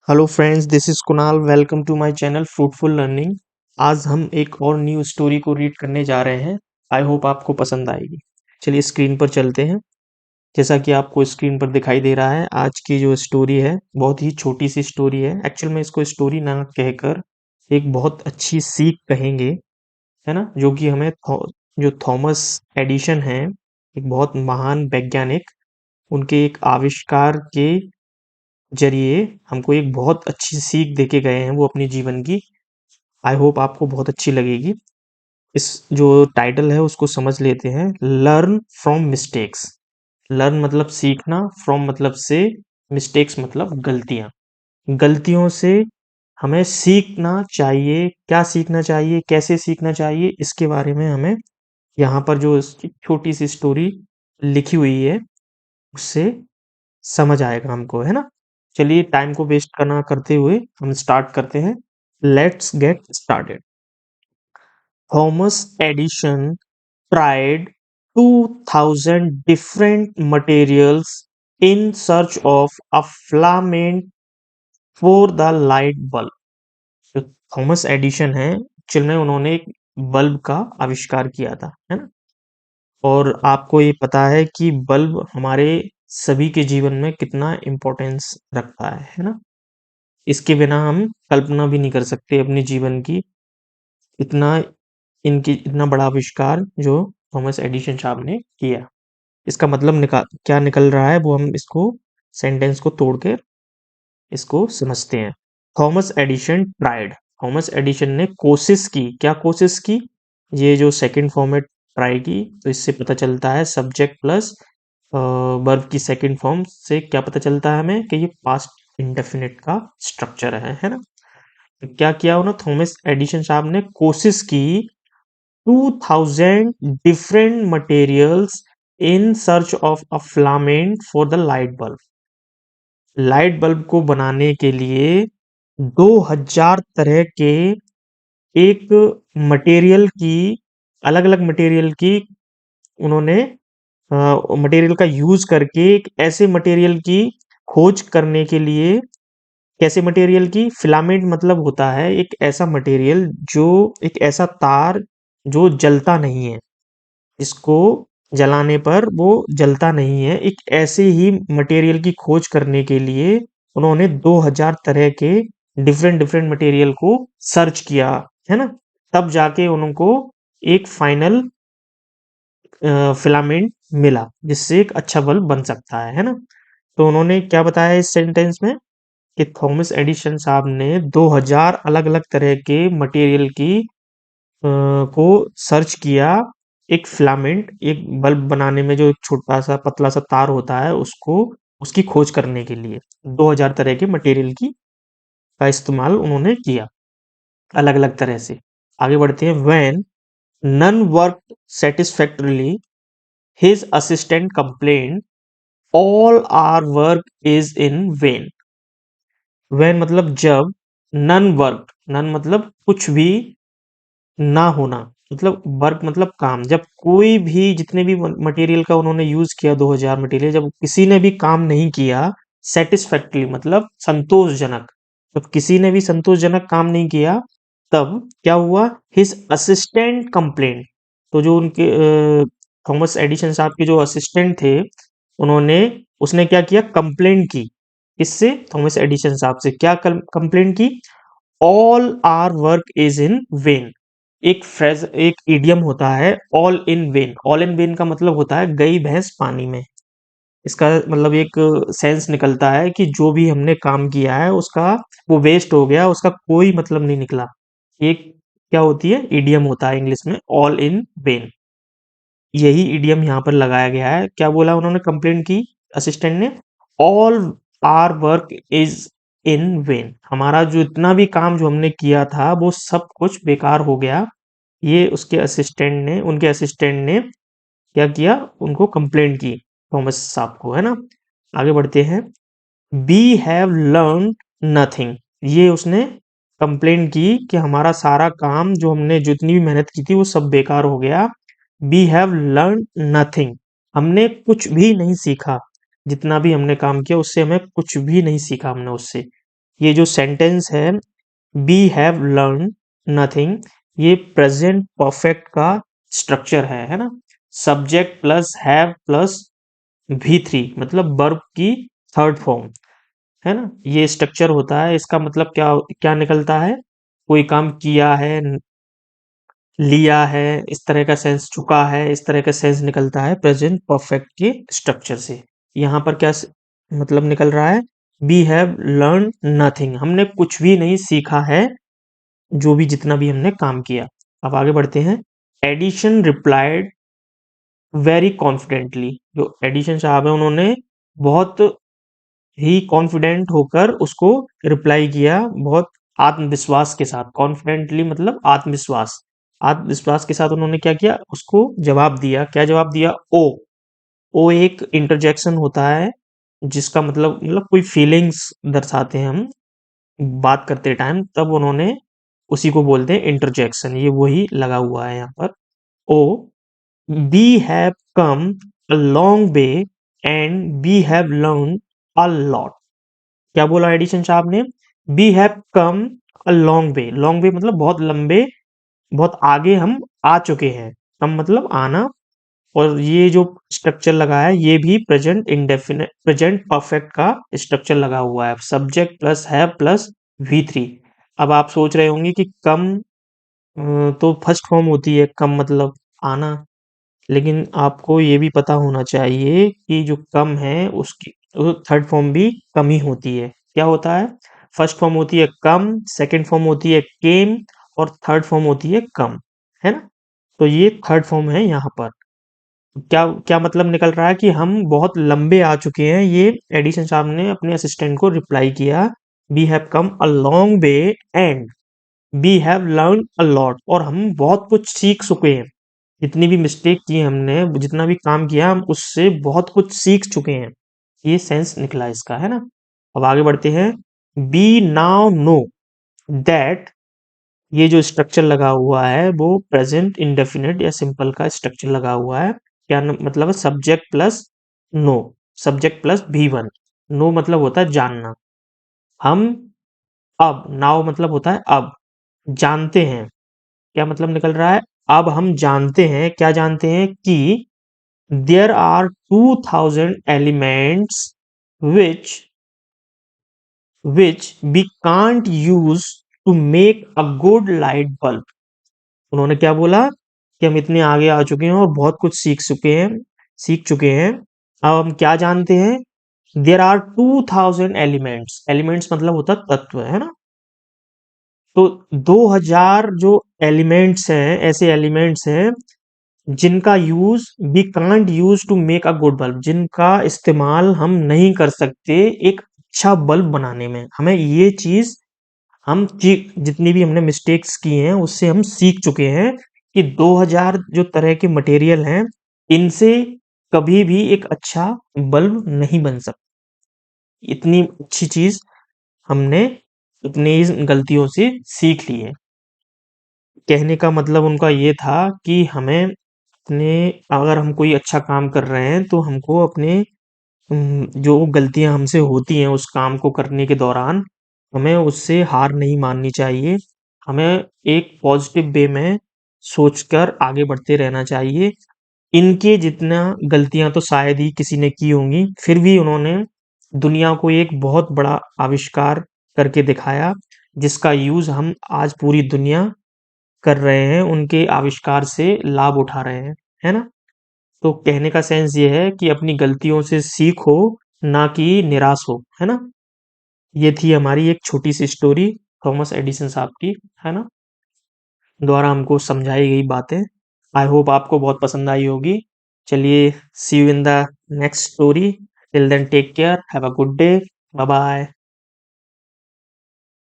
Hello friends, this is Kunal. Welcome to my channel fruitful learning. आज हम एक और न्यू स्टोरी को रीड करने जा रहे हैं। आई होप आपको पसंद आएगी। चलिए स्क्रीन पर चलते हैं। जैसा कि आपको स्क्रीन पर दिखाई दे रहा है, आज की जो स्टोरी है बहुत ही छोटी सी स्टोरी है। एक्चुअल में इसको स्टोरी ना कहकर एक बहुत अच्छी सीख कहेंगे, है ना, जो कि हमें जो थॉमस एडिशन है, एक बहुत महान वैज्ञानिक, उनके एक आविष्कार के जरिए हमको एक बहुत अच्छी सीख देके गए हैं वो अपनी जीवन की। आई होप आपको बहुत अच्छी लगेगी। इस जो टाइटल है उसको समझ लेते हैं, लर्न फ्रॉम मिस्टेक्स। लर्न मतलब सीखना, फ्रॉम मतलब से, मिस्टेक्स मतलब गलतियां। गलतियों से हमें सीखना चाहिए। क्या सीखना चाहिए, कैसे सीखना चाहिए, इसके बारे में हमें यहाँ पर जो छोटी सी स्टोरी लिखी हुई है उससे समझ आएगा हमको, है ना। चलिए टाइम को वेस्ट करना करते हुए हम स्टार्ट करते हैं। Let's get started. Thomas Edison tried 2000 different materials in search of a filament for the light bulb। जो थॉमस एडिशन है, एक्चुअल में उन्होंने एक बल्ब का आविष्कार किया था, है ना। और आपको ये पता है कि बल्ब हमारे सभी के जीवन में कितना इम्पोर्टेंस रखता है ना। इसके बिना हम कल्पना भी नहीं कर सकते अपने जीवन की। इतना इतना बड़ा आविष्कार जो थॉमस एडिशन साहब ने किया। इसका मतलब क्या निकल रहा है वो हम इसको सेंटेंस को तोड़ के इसको समझते हैं। Thomas Edison tried. Thomas Edison ने कोशिश की। क्या कोशिश की? ये जो सेकंड फॉर्मेट ट्राई की, तो इससे पता चलता है सब्जेक्ट प्लस वर्ब की सेकंड फॉर्म से क्या पता चलता है हमें कि ये पास्ट इंडेफिनिट का स्ट्रक्चर है ना। तो क्या किया उन्होंने, थॉमस एडिशन साहब ने कोशिश की 2000 different materials in search of a filament for the light bulb। Light bulb को बनाने के लिए 2000 तरह के एक मटेरियल की, अलग अलग मटेरियल की उन्होंने मटेरियल का यूज करके एक ऐसे मटेरियल की खोज करने के लिए। कैसे मटेरियल की? फिलामेंट मतलब होता है एक ऐसा मटेरियल, जो एक ऐसा तार जो जलता नहीं है, इसको जलाने पर वो जलता नहीं है। एक ऐसे ही मटेरियल की खोज करने के लिए उन्होंने 2000 तरह के डिफरेंट डिफरेंट मटेरियल को सर्च किया, है ना। तब जाके उनको एक फाइनल फिलामेंट मिला जिससे एक अच्छा बल्ब बन सकता है ना। तो उन्होंने क्या बताया इस सेंटेंस में कि थॉमस एडिशन साहब ने 2000 अलग अलग तरह के मटेरियल की को सर्च किया, एक फिलामेंट, एक बल्ब बनाने में जो एक छोटा सा पतला सा तार होता है उसको, उसकी खोज करने के लिए 2000 तरह के मटेरियल की का इस्तेमाल उन्होंने किया अलग अलग तरह से। आगे बढ़ते हैं। When none work satisfactorily his assistant complain all our work is in vain. When मतलब जब, नन वर्क, नन मतलब कुछ भी ना होना, मतलब वर्क मतलब काम। जब कोई भी, जितने भी मटेरियल का उन्होंने यूज किया 2000 मटेरियल, जब किसी ने भी काम नहीं किया सेटिस्फैक्टरी मतलब संतोषजनक, जब किसी ने भी संतोषजनक काम नहीं किया, तब क्या हुआ? His assistant complain. तो जो उनके थॉमस एडिशन साहब के जो असिस्टेंट थे, उन्होंने, उसने क्या किया? कंप्लेन की। इससे थॉमस एडिशन साहब से क्या कंप्लेन की? All our work is in vain. एक फ्रेज, एक इडियम होता है all in vain. All in vain का मतलब होता है गई भैंस पानी में। इसका मतलब एक सेंस निकलता है कि जो भी हमने काम किया है उसका वो वेस्ट हो गया, उसका कोई मतलब नहीं निकला। एक क्या होती है? इडियम होता है इंग्लिश में ऑल इन वेन। यही इडियम यहाँ पर लगाया गया है। क्या बोला उन्होंने कंप्लेंट की असिस्टेंट ने? All our work is in vain. हमारा जो इतना भी काम जो हमने किया था वो सब कुछ बेकार हो गया। ये उसके असिस्टेंट ने, उनके असिस्टेंट ने क्या किया? उनको कंप्लेंट की, थॉमस साहब को, है ना। आगे बढ़ते हैं। We have learn nothing. ये उसने कंप्लेंट की कि हमारा सारा काम, जो हमने जितनी भी मेहनत की थी वो सब बेकार हो गया। We have learn nothing. हमने कुछ भी नहीं सीखा। जितना भी हमने काम किया उससे हमें कुछ भी नहीं सीखा हमने उससे। ये जो सेंटेंस है वी हैव लर्न नथिंग, ये प्रेजेंट परफेक्ट का स्ट्रक्चर है ना। Subject plus have plus V3 मतलब वर्ब की थर्ड फॉर्म, है ना। ये स्ट्रक्चर होता है। इसका मतलब क्या क्या निकलता है, कोई काम किया है, लिया है, इस तरह का सेंस, चुका है, इस तरह का सेंस निकलता है प्रेजेंट परफेक्ट के स्ट्रक्चर से। यहाँ पर क्या मतलब निकल रहा है, वी हैव लर्न नथिंग, हमने कुछ भी नहीं सीखा है, जो भी जितना भी हमने काम किया। अब आगे बढ़ते हैं। एडिशन रिप्लाइड वेरी कॉन्फिडेंटली, जो एडिशन साहब है उन्होंने बहुत ही कॉन्फिडेंट होकर उसको रिप्लाई किया, बहुत आत्मविश्वास के साथ। कॉन्फिडेंटली मतलब आत्मविश्वास, आत्मविश्वास के साथ उन्होंने क्या किया, उसको जवाब दिया। क्या जवाब दिया, ओ। ओ एक इंटरजेक्शन होता है जिसका मतलब कोई फीलिंग्स दर्शाते हैं हम बात करते टाइम, तब उन्होंने उसी को बोलते हैं इंटरजेक्शन। ये वही लगा हुआ है यहाँ पर, oh. We have come a long way and we have learn a lot. क्या बोला एडिशन साहब ने, we have come a long way. Long way मतलब बहुत लंबे, बहुत आगे हम आ चुके हैं। कम मतलब आना, और ये जो स्ट्रक्चर लगा है ये भी प्रेजेंट इंडेफिनिट, प्रेजेंट परफेक्ट का स्ट्रक्चर लगा हुआ है। सब्जेक्ट प्लस है प्लस V3। अब आप सोच रहे होंगे कि कम तो फर्स्ट फॉर्म होती है, कम मतलब आना, लेकिन आपको ये भी पता होना चाहिए कि जो कम है उसकी थर्ड फॉर्म भी कम ही होती है। क्या होता है, फर्स्ट फॉर्म होती है कम, सेकंड फॉर्म होती है केम, और थर्ड फॉर्म होती है कम, है ना। तो ये थर्ड फॉर्म है यहाँ पर। क्या क्या मतलब निकल रहा है कि हम बहुत लंबे आ चुके हैं, ये एडिशन साहब ने अपने असिस्टेंट को रिप्लाई किया। We have come a long way and we have learn a lot, और हम बहुत कुछ सीख चुके हैं। जितनी भी मिस्टेक की हमने, जितना भी काम किया, हम उससे बहुत कुछ सीख चुके हैं। ये सेंस निकला इसका, है ना। अब आगे बढ़ते हैं। वी नाउ नो दैट, ये जो स्ट्रक्चर लगा हुआ है वो प्रेजेंट इंडेफिनिट या सिंपल का स्ट्रक्चर लगा हुआ है। क्या मतलब है, subject plus no, subject plus V1। No मतलब होता है जानना। हम अब, नाउ मतलब होता है अब, जानते हैं। क्या मतलब निकल रहा है, अब हम जानते हैं, क्या जानते हैं कि there are 2000 elements which which we can't use to make a good light bulb. उन्होंने क्या बोला कि हम इतने आगे आ चुके हैं और बहुत कुछ सीख चुके हैं। अब हम क्या जानते हैं, देयर आर 2000 एलिमेंट्स, एलिमेंट्स मतलब होता है तत्व, है ना। तो 2000 जो एलिमेंट्स हैं, ऐसे एलिमेंट्स हैं जिनका use we can't use to make a good bulb, जिनका इस्तेमाल हम नहीं कर सकते एक अच्छा बल्ब बनाने में। हमें ये चीज, हम जितनी भी हमने मिस्टेक्स की हैं उससे हम सीख चुके हैं कि 2000 जो तरह के मटेरियल हैं, इनसे कभी भी एक अच्छा बल्ब नहीं बन सकता। इतनी अच्छी चीज हमने अपनी इस गलतियों से सीख ली है। कहने का मतलब उनका ये था कि हमें अपने, अगर हम कोई अच्छा काम कर रहे हैं तो हमको अपने जो गलतियां हमसे होती हैं उस काम को करने के दौरान, हमें उससे हार नहीं माननी चाहिए। हमें एक पॉजिटिव वे में सोचकर आगे बढ़ते रहना चाहिए। इनके जितना गलतियां तो शायद ही किसी ने की होंगी, फिर भी उन्होंने दुनिया को एक बहुत बड़ा आविष्कार करके दिखाया, जिसका यूज हम आज पूरी दुनिया कर रहे हैं, उनके आविष्कार से लाभ उठा रहे हैं, है ना। तो कहने का सेंस ये है कि अपनी गलतियों से सीखो, ना कि निराश हो, है ना। ये थी हमारी एक छोटी सी स्टोरी थॉमस एडिसन साहब की, है ना, द्वारा हमको समझाई गई बातें। आई होप आपको बहुत पसंद आई होगी। चलिए, see you in the next story. Till then take care, have a good day, bye bye.